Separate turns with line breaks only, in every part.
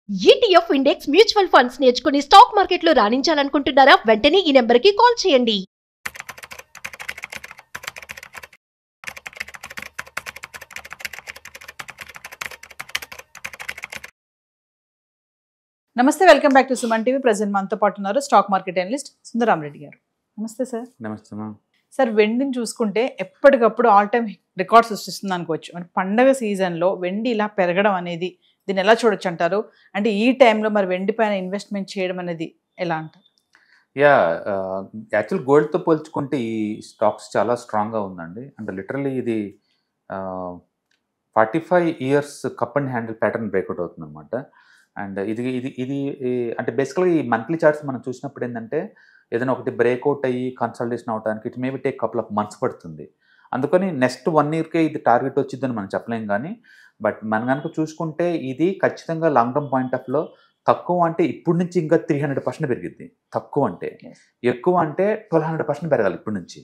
ETF index mutual funds నేర్చుకుని stock మార్కెట్లో రాణించాలనుకుంటున్నారా? వెంటనే ఈ నెంబర్కి కాల్ చేయండి.
నమస్తే, welcome back to Suman TV. Present మనతో పాటు ఉన్నారు స్టాక్ మార్కెట్ అనలిస్ట్ సుందరాం రెడ్డి గారు. నమస్తే సార్.
నమస్తే మ్యామ్.
సార్, వెండిని చూసుకుంటే ఎప్పటికప్పుడు ఆల్ టైమ్ రికార్డ్ సృష్టిస్తుంది అనుకోవచ్చు. అంటే పండగ సీజన్లో వెండి ఇలా పెరగడం అనేది దీన్ని ఎలా చూడొచ్చు అంటారు? అంటే ఈ టైంలో మరి వెండి పైన ఇన్వెస్ట్మెంట్ చేయడం అనేది ఎలా అంటారు?
యా యాక్చువల్ గోల్డ్తో పోల్చుకుంటే ఈ స్టాక్స్ చాలా స్ట్రాంగ్గా ఉందండి. అంటే లిటరల్లీ ఇది 45 years cup and handle pattern breakout అవుతుంది అనమాట. అండ్ ఇది ఇది ఇది అంటే బేసికల్గా ఈ మంత్లీ చార్ట్స్ మనం చూసినప్పుడు ఏంటంటే ఏదైనా ఒకటి బ్రేక్అవుట్ అయ్యి కన్సల్టేషన్ అవడానికి it maybe take couple of months పడుతుంది. అందుకని నెక్స్ట్ 1 ఇయర్కే ఇది టార్గెట్ వచ్చిందని మనం చెప్పలేం. కానీ బట్ మనం కనుక చూసుకుంటే ఇది ఖచ్చితంగా లాంగ్ టర్మ్ పాయింట్ ఆఫ్లో తక్కువ అంటే ఇప్పుడు నుంచి ఇంకా 300% పెరిగిద్ది. తక్కువ అంటే, ఎక్కువ అంటే 1200% పెరగాలి ఇప్పుడు నుంచి.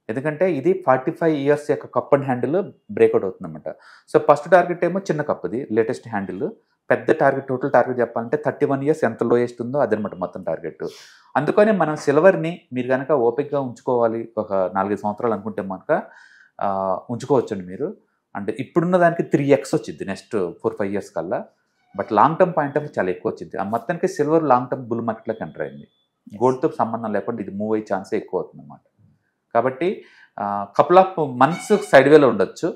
ఎందుకంటే ఇది 45 ఇయర్స్ యొక్క కప్ అండ్ హ్యాండిల్ బ్రేక్అవుట్ అవుతుంది అనమాట. సో ఫస్ట్ టార్గెట్ ఏమో చిన్న కప్ది లేటెస్ట్ హ్యాండిల్. పెద్ద టార్గెట్, టోటల్ టార్గెట్ చెప్పాలంటే 31 ఇయర్స్ ఎంత లోయెస్ట్ ఉందో అదనమాట మొత్తం టార్గెట్. అందుకని మనం సిల్వర్ని మీరు కనుక ఓపిక్గా ఉంచుకోవాలి, ఒక 4-5 సంవత్సరాలు అనుకుంటే కనుక ఉంచుకోవచ్చండి మీరు. అంటే ఇప్పుడున్న దానికి 3x వచ్చింది నెక్స్ట్ 4-5 ఇయర్స్ కల్లా. But long term point of చాలా ఎక్కువ వచ్చింది. ఆ మొత్తానికి సిల్వర్ లాంగ్ టర్మ్ బుల్ మార్కెట్లోకి ఎంటర్ అయింది. గోల్డ్తో సంబంధం లేకుండా ఇది మూవ్ అయ్యే ఛాన్సే ఎక్కువ అవుతుంది అన్నమాట. కాబట్టి కపుల్ ఆఫ్ మంత్స్ సైడ్ వేలో ఉండొచ్చు.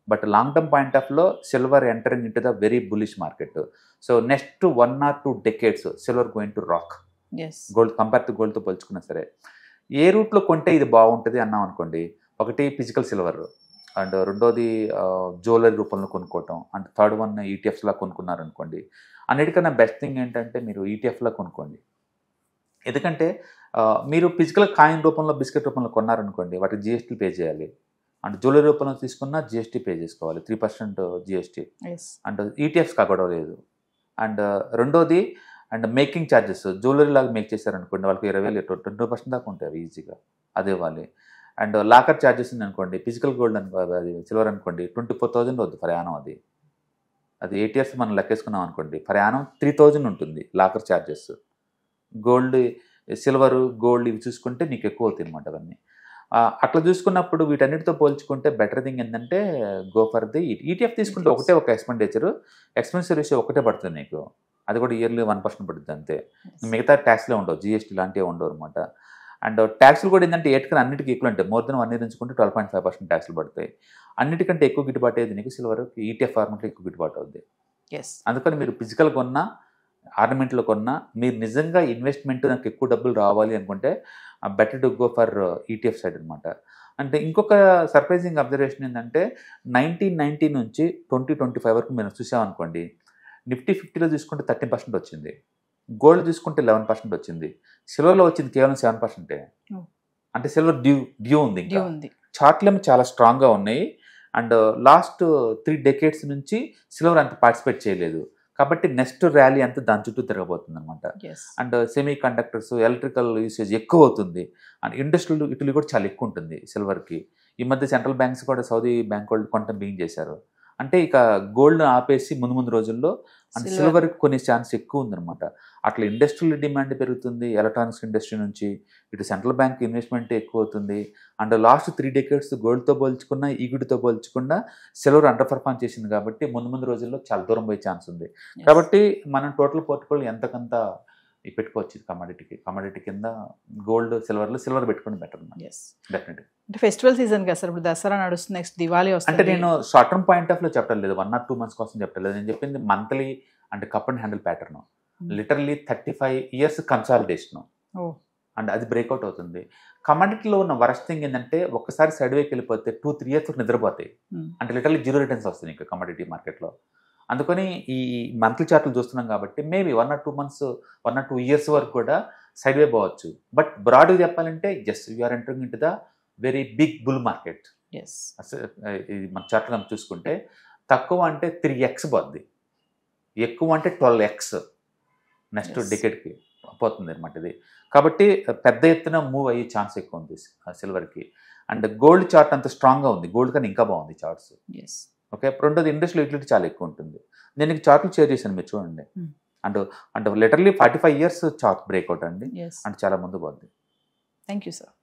బట్ లాంగ్ టర్మ్ పాయింట్ ఆఫ్లో silver entering into the very bullish market. So next 1 or 2 decades silver going to rock. Gold compare to గోల్డ్తో పోల్చుకున్నా సరే ఏ రూట్లో కొంటే ఇది బాగుంటుంది అన్నాం అనుకోండి. ఒకటి ఫిజికల్ సిల్వర్, అండ్ రెండోది జ్యువెలరీ రూపంలో కొనుక్కోవటం, అండ్ థర్డ్ వన్ ఈటీఎఫ్స్లా కొనుక్కున్నారనుకోండి. అన్నిటికన్నా బెస్ట్ థింగ్ ఏంటంటే మీరు ఈటీఎఫ్లా కొనుక్కోండి. ఎందుకంటే మీరు ఫిజికల్ కాయిన్ రూపంలో, బిస్కెట్ రూపంలో కొన్నారనుకోండి, వాటికి జిఎస్టీ పే చేయాలి. అండ్ జ్యువెలరీ రూపంలో తీసుకున్నా జిఎస్టీ పే చేసుకోవాలి, 3% జిఎస్టీ. అండ్ ఈటీఎఫ్స్ కాగొడవ లేదు. అండ్ రెండోది అండ్ మేకింగ్ ఛార్జెస్, జ్యువెలరీ లాగా మేక్ చేశారనుకోండి వాళ్ళకి 20,000 20% దాకా ఉంటాయి ఈజీగా, అది ఇవ్వాలి. అండ్ లాకర్ ఛార్జెస్ ఉంది అనుకోండి, ఫిజికల్ గోల్డ్ అనుకో, అది సిల్వర్ అనుకోండి 24,000 వద్దు ఫర్ యానం. అది 8 years మనం లెక్కేసుకున్నాం అనుకోండి, ఫర్ యానం 3,000 ఉంటుంది locker charges. Gold, silver, gold ఇవి చూసుకుంటే మీకు ఎక్కువ అవుతాయి అనమాట అవన్నీ. అట్లా చూసుకున్నప్పుడు వీటన్నిటితో పోల్చుకుంటే బెటర్ థింగ్ ఏంటంటే గో ఫర్ ది ఈటీఎఫ్ తీసుకుంటే ఒకటే ఒక ఎక్స్పెన్సివ్ రేషియో ఒకటే పడుతుంది నీకు. అది కూడా ఇయర్లీ 1% పడుతుంది అంతే. మిగతా ట్యాక్స్లే ఉండవు, జిఎస్టీ లాంటివి ఉండవు అనమాట. అండ్ ట్యాక్స్లు కూడా ఏంటంటే ఏటికన్నా అన్నిటికీ ఈక్వల్ ఉంటాయి. మోర్ దెన్ 1 year ఉంచుకుంటే 12.5% ట్యాక్స్లు పడతాయి. అన్నిటికంటే ఎక్కువ గిట్టుబాటు అయ్యేది నీకు సిల్వర్ ఈటీఎఫ్ ఫార్మెంట్లో ఎక్కువ గిట్టుబాటు అవుద్ది. అందుకని మీరు ఫిజికల్ కొన్నా, ఆర్నమెంట్లో కొన్నా, మీరు నిజంగా ఇన్వెస్ట్మెంట్ నాకు ఎక్కువ డబ్బులు రావాలి అనుకుంటే better to go for ETF side అనమాట. అంటే ఇంకొక సర్ప్రైజింగ్ అబ్జర్వేషన్ ఏంటంటే 1990 నుంచి 2025 వరకు మేము చూసామనుకోండి, నిఫ్టీ 50లో చూసుకుంటే 13% వచ్చింది, గోల్డ్ చూసుకుంటే 11% వచ్చింది, సిల్వర్లో వచ్చింది కేవలం 7%. అంటే సిల్వర్ డ్యూ ఉంది. ఇంకా చార్ట్లేమో చాలా స్ట్రాంగ్గా ఉన్నాయి. అండ్ లాస్ట్ 3 decades నుంచి సిల్వర్ అంత పార్టిసిపేట్ చేయలేదు. కాబట్టి నెక్స్ట్ ర్యాలీ అంతా దాని చుట్టూ తిరగబోతుంది అనమాట. And semi conductors, electrical usage ఎక్కువ అవుతుంది. అండ్ ఇండస్ట్రియల్ యూటిలిటీ కూడా చాలా ఎక్కువ ఉంటుంది సిల్వర్కి. ఈ మధ్య సెంట్రల్ బ్యాంక్స్ కూడా సౌదీ బ్యాంక్ వాళ్ళు కొంత బిగింగ్ చేశారు. అంటే ఇక గోల్డ్ ఆపేసి ముందు రోజుల్లో అండ్ సిల్వర్కి కొన్ని ఛాన్స్ ఎక్కువ ఉందన్నమాట. అట్లా ఇండస్ట్రియల్ డిమాండ్ పెరుగుతుంది, ఎలక్ట్రానిక్స్ ఇండస్ట్రీ నుంచి ఇటు సెంట్రల్ బ్యాంక్ ఇన్వెస్ట్మెంట్ ఎక్కువ అవుతుంది. అండ్ లాస్ట్ 3 decades గోల్డ్తో పోల్చుకున్నా, ఈక్విటీతో పోల్చుకున్నా సిల్వర్ అండర్ పర్ఫార్మ్ చేసింది. కాబట్టి ముందు రోజుల్లో చాలా దూరం పోయే ఛాన్స్ ఉంది. కాబట్టి మనం టోటల్ పోర్ట్ఫోలియో ఎంతకంత పెట్టుకోవచ్చు కమోడిటీ కింద గోల్డ్, సిల్వర్ పెట్టుకుని బెటర్ డెఫినెట్గా.
అంటే ఫెస్టివల్ సీజన్ కదా సార్, ఇప్పుడు దసరా నడుస్తుంది, నెక్స్ట్ దివాళీ వస్తుంది.
అంటే నేను షార్ట్ టర్మ్ పాయింట్ ఆఫ్లో చెప్పలేదు, 1 or 2 months కోసం చెప్పలేదు. నేను చెప్పింది మంత్లీ అంటే cup and handle pattern. Literally 35 years consolidation and అది బ్రేక్అవుట్ అవుతుంది. కమోడిటీలో ఉన్న వరస్ట్ థింగ్ ఏంటంటే ఒక్కసారి సైడ్ వేకి వెళ్ళిపోతే 2-3 years నిద్రపోతాయి. అంటే లిటరల్లీ 0 returns వస్తుంది ఇంకా కమోడిటీ మార్కెట్లో. అందుకని ఈ మంత్లీ చార్ట్లు చూస్తున్నాం కాబట్టి maybe 1 or 2 months, 1 or 2 years వరకు కూడా సైడ్ వే పోవచ్చు. బట్ బ్రాడ్గా చెప్పాలంటే just you're entering into the very big bull market. ఇది మన చార్ట్లో చూసుకుంటే తక్కువ అంటే 3x పోద్ది, ఎక్కువ అంటే 12x నెక్స్ట్ డికెట్కి పోతుంది అనమాట ఇది. కాబట్టి పెద్ద ఎత్తున మూవ్ అయ్యే ఛాన్స్ ఎక్కువ ఉంది సిల్వర్కి. అండ్ గోల్డ్ చార్ట్ అంత స్ట్రాంగ్గా ఉంది, గోల్డ్ కన్నా ఇంకా బాగుంది చార్ట్స్. ఓకే, రెండోది ఇండస్ట్రియల్ యూటిలిటీ చాలా ఎక్కువ ఉంటుంది. నేను చార్ట్లు షేర్ చేశాను, మీరు చూడండి. అండ్ అంటే లిటరలీ 45 years చార్ట్ బ్రేక్అవుట్ అండి, అంటే చాలా ముందు పోద్ది.
Thank you sir.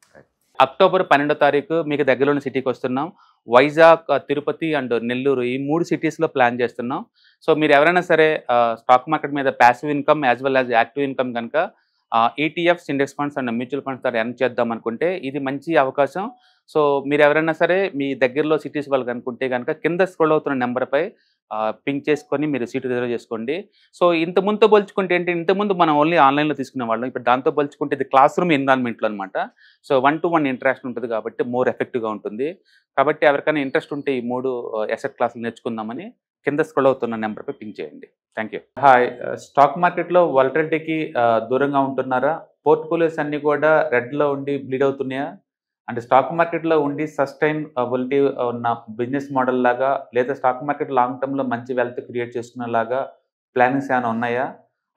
అక్టోబర్ 12వ తారీఖు మీకు దగ్గరలోని సిటీకి వస్తున్నాం. వైజాగ్, తిరుపతి అండ్ నెల్లూరు ఈ 3 సిటీస్లో ప్లాన్ చేస్తున్నాం. సో మీరు ఎవరైనా సరే స్టాక్ మార్కెట్ మీద passive income as well as active income కనుక ETFs, index funds and mutual funds ద్వారా ఎర్న్ చేద్దాం అనుకుంటే ఇది మంచి అవకాశం. సో మీరు ఎవరైనా సరే మీ దగ్గరలో సిటీస్ వాళ్ళకి అనుకుంటే కనుక కింద స్క్రోల్ అవుతున్న నెంబర్పై పింక్ చేసుకొని మీరు సీటు రిజర్వ్ చేసుకోండి. సో ఇంతకుముందుతో పోల్చుకుంటే ఏంటి, ఇంతకుముందు మనం ఓన్లీ ఆన్లైన్లో తీసుకునే వాళ్ళం, ఇప్పుడు దాంతో పోల్చుకుంటే ఇది క్లాస్ రూమ్ ఎన్విరాన్మెంట్లో అనమాట. సో 1-to-1 ఇంటరాక్షన్ ఉంటుంది కాబట్టి మోర్ ఎఫెక్టివ్గా ఉంటుంది. కాబట్టి ఎవరికైనా ఇంట్రెస్ట్ ఉంటే ఈ 3 అసెట్ క్లాసులు నేర్చుకుందామని కింద స్క్రోల్ అవుతున్న నెంబర్పై పింక్ చేయండి. Thank you. హాయ్, స్టాక్ మార్కెట్లో వాలటిలిటీకి దూరంగా ఉంటున్నారా? పోర్ట్ఫోలియోస్ అన్నీ కూడా రెడ్లో ఉండి బ్లీడ్ అవుతున్నాయా? అంటే స్టాక్ మార్కెట్లో ఉండి సస్టైనబిలిటీ ఉన్న బిజినెస్ మోడల్ లాగా, లేదా స్టాక్ మార్కెట్ లాంగ్ టర్మ్లో మంచి వెల్త్ క్రియేట్ చేసుకునేలాగా ప్లానింగ్స్ ఏమైనా ఉన్నాయా?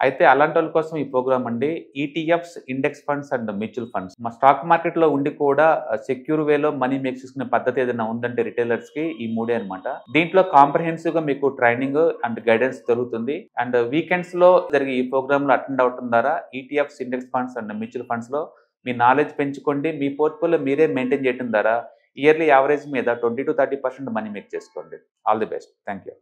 అయితే అలాంటి వాళ్ళ కోసం ఈ ప్రోగ్రామ్ అండి, ETFs, index funds and mutual funds. మా స్టాక్ మార్కెట్లో ఉండి కూడా సెక్యూర్ వేలో మనీ మేక్ చేసుకునే పద్ధతి ఏదైనా ఉందంటే రిటైలర్స్కి ఈ 3 అనమాట. దీంట్లో కాంప్రహెన్సివ్గా మీకు ట్రైనింగ్ అండ్ గైడెన్స్ దొరుకుతుంది. అండ్ వీకెండ్స్లో జరిగే ఈ ప్రోగ్రామ్లో అటెండ్ అవడం ద్వారా ETFs, index funds and mutual ఫండ్స్లో మీ నాలెడ్జ్ పెంచుకోండి. మీ పోర్ట్ఫోలియో మీరే మెయింటైన్ చేయడం ద్వారా ఇయర్లీ యావరేజ్ మీద 20-30% మనీ మేక్ చేసుకోండి. All the best. Thank you.